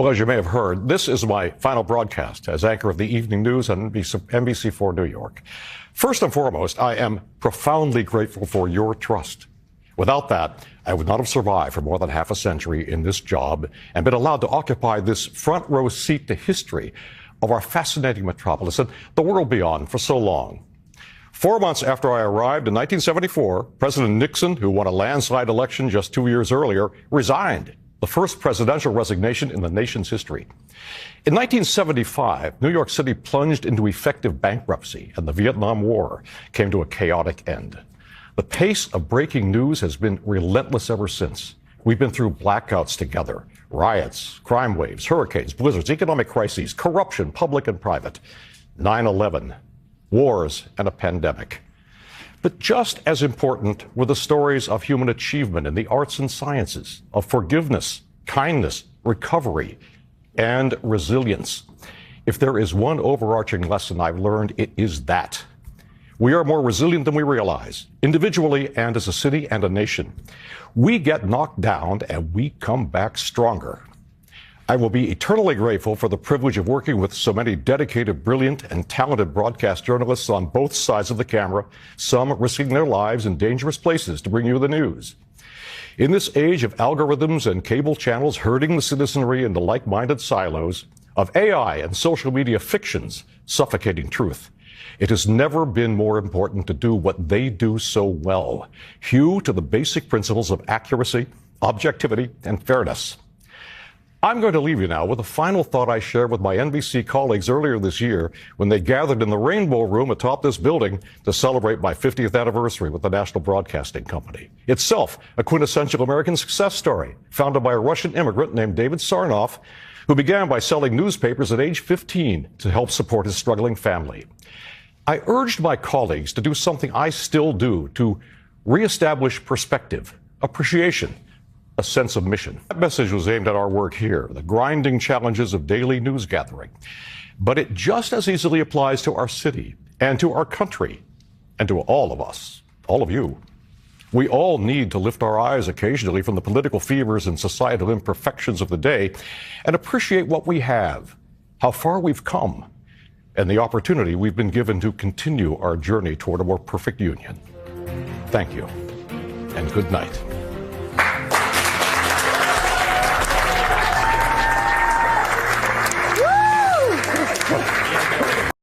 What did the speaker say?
Well, as you may have heard, this is my final broadcast as anchor of the evening news on NBC4 New York. First and foremost, I am profoundly grateful for your trust. Without that, I would not have survived for more than half a century in this job and been allowed to occupy this front row seat to history of our fascinating metropolis and the world beyond for so long. 4 months after I arrived in 1974, President Nixon, who won a landslide election just 2 years earlier, resigned. The first presidential resignation in the nation's history. In 1975, New York City plunged into effective bankruptcy, and the Vietnam War came to a chaotic end. The pace of breaking news has been relentless ever since. We've been through blackouts together, riots, crime waves, hurricanes, blizzards, economic crises, corruption, public and private, 9/11, wars, and a pandemic. But just as important were the stories of human achievement in the arts and sciences, of forgiveness, kindness, recovery, and resilience. If there is one overarching lesson I've learned, it is that. We are more resilient than we realize, individually and as a city and a nation. We get knocked down and we come back stronger. I will be eternally grateful for the privilege of working with so many dedicated, brilliant, and talented broadcast journalists on both sides of the camera, some risking their lives in dangerous places to bring you the news. In this age of algorithms and cable channels herding the citizenry into like-minded silos, of AI and social media fictions suffocating truth, it has never been more important to do what they do so well, hew to the basic principles of accuracy, objectivity, and fairness. I'm going to leave you now with a final thought I shared with my NBC colleagues earlier this year when they gathered in the Rainbow Room atop this building to celebrate my 50th anniversary with the National Broadcasting Company. Itself a quintessential American success story, founded by a Russian immigrant named David Sarnoff, who began by selling newspapers at age 15 to help support his struggling family. I urged my colleagues to do something I still do, to reestablish perspective, appreciation, a sense of mission. That message was aimed at our work here, the grinding challenges of daily news gathering. But it just as easily applies to our city and to our country and to all of us, all of you. We all need to lift our eyes occasionally from the political fevers and societal imperfections of the day and appreciate what we have, how far we've come, and the opportunity we've been given to continue our journey toward a more perfect union. Thank you, and good night.